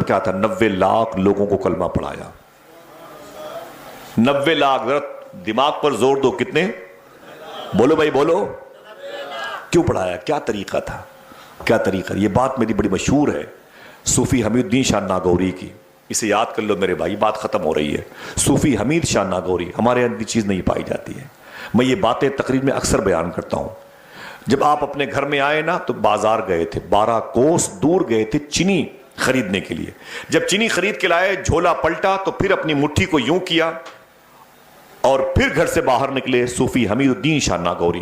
کیا تھا؟ 90 لاکھ لوگوں کو کلمہ پڑھایا. 90 لاکھ. ذرا دماغ پر زور دو. کتنے؟ بولو بھائی بولو. کیوں پڑھایا؟ کیا طریقہ تھا؟ کیا طریقہ؟ یہ بات میری بڑی مشہور ہے صوفی حمید الدین شاہ ناگوری کی. اسے یاد کر لو میرے بھائی، بات ختم ہو رہی ہے. صوفی حمید شاہ ناگوری. ہمارے یہاں یہ چیز نہیں پائی جاتی ہے. میں یہ باتیں تقریر میں اکثر بیان کرتا ہوں. جب آپ اپنے گھر میں آئے نا تو بازار گئے تھے، 12 کوس دور گئے تھے چینی خریدنے کے لیے. جب چینی خرید کے لائے، جھولا پلٹا تو پھر اپنی مٹھی کو یوں کیا اور پھر گھر سے باہر نکلے صوفی حمید الدین شاہ ناگوری.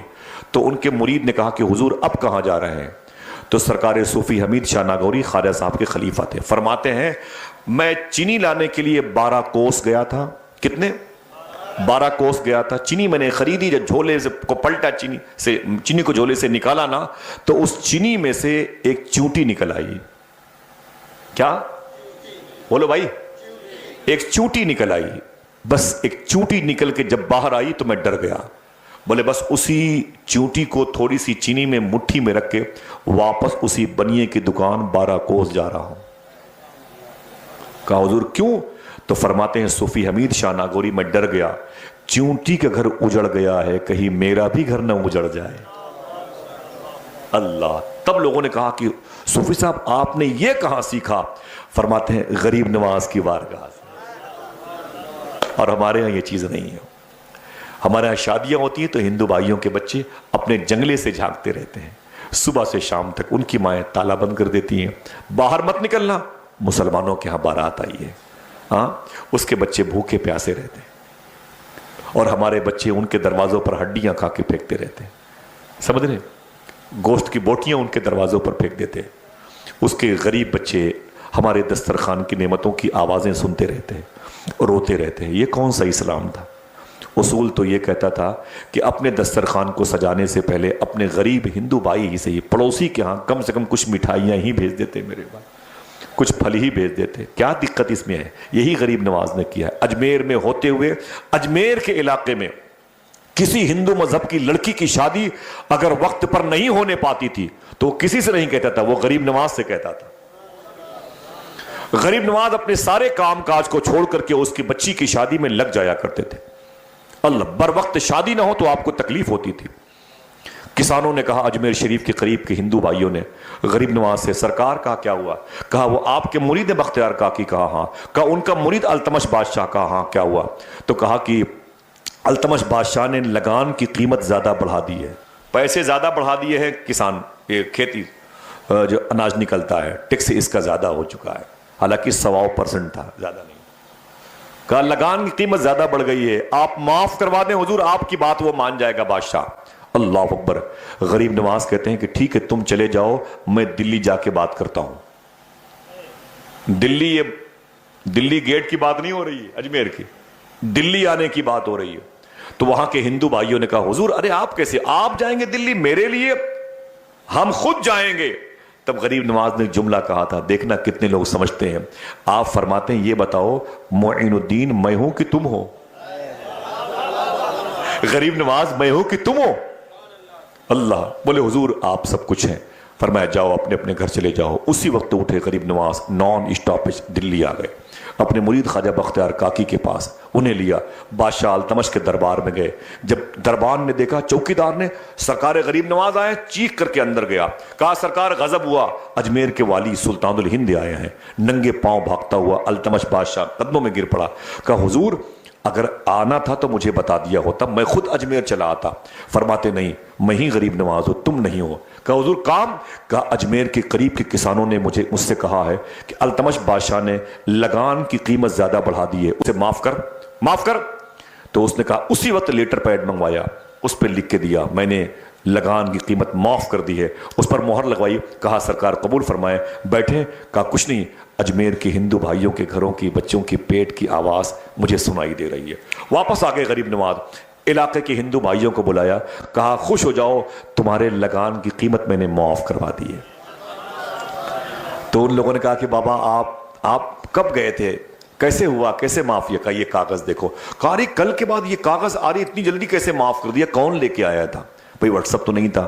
تو ان کے مرید نے کہا کہ حضور اب کہاں جا رہے ہیں؟ تو سرکار صوفی حمید شاہ ناگوری خواجہ صاحب کے خلیفہ تھے. فرماتے ہیں میں چینی لانے کے لیے 12 کوس گیا تھا. کتنے؟ 12 کوس گیا تھا. چینی میں نے خریدی. جب جھولے سے کو پلٹا، چینی کو جھولے سے نکالا نا تو اس چینی میں سے ایک چونٹی نکل آئی. کیا؟ بولو بھائی. ایک چونٹی نکل آئی. بس ایک چونٹی نکل کے جب باہر آئی تو میں ڈر گیا. بولے بس اسی چونٹی کو تھوڑی سی چینی میں مٹھی میں رکھ کے واپس اسی بنیے کی دکان 12 کوس جا رہا ہوں. کہا حضور کیوں؟ تو فرماتے ہیں صوفی حمید شاہ ناگوری میں ڈر گیا، چونٹی کا گھر اجڑ گیا ہے، کہیں میرا بھی گھر نہ اجڑ جائے. اللہ. تب لوگوں نے کہا کہ صوفی صاحب آپ نے یہ کہاں سیکھا؟ فرماتے ہیں غریب نواز کی بارگاہ سے. اور ہمارے ہاں یہ چیز نہیں ہے. ہمارے ہاں شادیاں ہوتی ہیں تو ہندو بھائیوں کے بچے اپنے جنگلے سے جھانکتے رہتے ہیں صبح سے شام تک. ان کی مائیں تالا بند کر دیتی ہیں، باہر مت نکلنا. مسلمانوں کے ہاں بارات آئی ہے، ہاں اس کے بچے بھوکے پیاسے رہتے ہیں اور ہمارے بچے ان کے دروازوں پر ہڈیاں کھا کے پھینکتے رہتے ہیں. سمجھ رہے؟ گوشت کی بوٹیاں ان کے دروازوں پر پھینک دیتے ہیں. اس کے غریب بچے ہمارے دسترخوان کی نعمتوں کی آوازیں سنتے رہتے ہیں اور روتے رہتے ہیں. یہ کون سا اسلام تھا؟ اصول تو یہ کہتا تھا کہ اپنے دسترخوان کو سجانے سے پہلے اپنے غریب ہندو بھائی ہی سے ہی، پڑوسی کے ہاں کم سے کم کچھ مٹھائیاں ہی بھیج دیتے میرے بھائی، کچھ پھل ہی بھیج دیتے. کیا دقت اس میں ہے؟ یہی غریب نواز نے کیا ہے. اجمیر میں ہوتے ہوئے اجمیر کے علاقے میں کسی ہندو مذہب کی لڑکی کی شادی اگر وقت پر نہیں ہونے پاتی تھی تو وہ کسی سے نہیں کہتا تھا، وہ غریب نواز سے کہتا تھا. غریب نواز اپنے سارے کام کاج کو چھوڑ کر کے اس کی بچی کی شادی میں لگ جایا کرتے تھے. اللہ. بر وقت شادی نہ ہو تو آپ کو تکلیف ہوتی تھی. کسانوں نے کہا، اجمیر شریف کے قریب کے ہندو بھائیوں نے غریب نواز سے، سرکار کہا کیا ہوا؟ کہا وہ آپ کے مرید بختیار کاکی. کہا ہاں. کہا ان کا مرید التمش بادشاہ. کہا ہاں. کیا ہوا؟ تو کہا کہ التمش بادشاہ نے لگان کی قیمت زیادہ بڑھا دی ہے، پیسے زیادہ بڑھا دیے ہیں. کسان یہ کھیتی جو اناج نکلتا ہے ٹیکس اس کا زیادہ ہو چکا ہے، حالانکہ 100% تھا، زیادہ نہیں. کہا لگان کی قیمت زیادہ بڑھ گئی ہے، آپ معاف کروا دیں حضور، آپ کی بات وہ مان جائے گا بادشاہ. اللہ اکبر. غریب نواز کہتے ہیں کہ ٹھیک ہے تم چلے جاؤ، میں دلی جا کے بات کرتا ہوں. دلی، یہ دلی گیٹ کی بات نہیں ہو رہی ہے اجمیر کی، دلی آنے کی بات ہو رہی ہے. تو وہاں کے ہندو بھائیوں نے کہا حضور ارے آپ کیسے، آپ جائیں گے دلی؟ میرے لیے ہم خود جائیں گے. تب غریب نواز نے جملہ کہا تھا، دیکھنا کتنے لوگ سمجھتے ہیں. آپ فرماتے ہیں یہ بتاؤ معین الدین میں ہوں کہ تم ہو؟ غریب نواز میں ہوں کہ تم ہو؟ اللہ. بولے حضور آپ سب کچھ ہیں. فرمایا جاؤ اپنے اپنے گھر چلے جاؤ. اسی وقت اٹھے غریب نواز، نان اسٹاپج دلی آ گئے. اپنے مرید خواجہ بختیار کاکی کے پاس انہیں لیا. بادشاہ التمش کے دربار میں گئے. جب دربان نے دیکھا، چوکیدار نے، سرکار غریب نواز آئے، چیخ کر کے اندر گیا. کہا سرکار غضب ہوا، اجمیر کے والی سلطان الہند آئے ہیں. ننگے پاؤں بھاگتا ہوا التمش بادشاہ قدموں میں گر پڑا. کہا حضور اگر آنا تھا تو مجھے بتا دیا ہوتا، میں خود اجمیر چلا آتا. فرماتے نہیں میں ہی غریب نواز ہوں، تم نہیں ہو. کہا حضور کام؟ کہا اجمیر کے قریب کے کسانوں نے مجھ سے کہا ہے کہ التمش بادشاہ نے لگان کی قیمت زیادہ بڑھا دی ہے، اسے معاف کر، معاف کر. تو اس نے کہا، اسی وقت لیٹر پیڈ منگوایا، اس پہ لکھ کے دیا میں نے لگان کی قیمت معاف کر دی ہے. اس پر مہر لگوائی. کہا سرکار قبول فرمائے. بیٹھے. کہا کچھ نہیں، اجمیر کے ہندو بھائیوں کے گھروں کی بچوں کی پیٹ کی آواز مجھے سنائی دے رہی ہے. واپس آ گئے غریب نواز. علاقے کے ہندو بھائیوں کو بلایا. کہا خوش ہو جاؤ، تمہارے لگان کی قیمت میں نے معاف کروا دی ہے. تو ان لوگوں نے کہا کہ بابا آپ کب گئے تھے، کیسے ہوا، کیسے معاف؟ کہا یہ کاغذ دیکھو. کہا رہی کل کے بعد یہ کاغذ آ رہی اتنی جلدی کیسے معاف کر دیا، کون لے کے آیا تھا؟ بھئی واٹس ایپ تو نہیں تھا.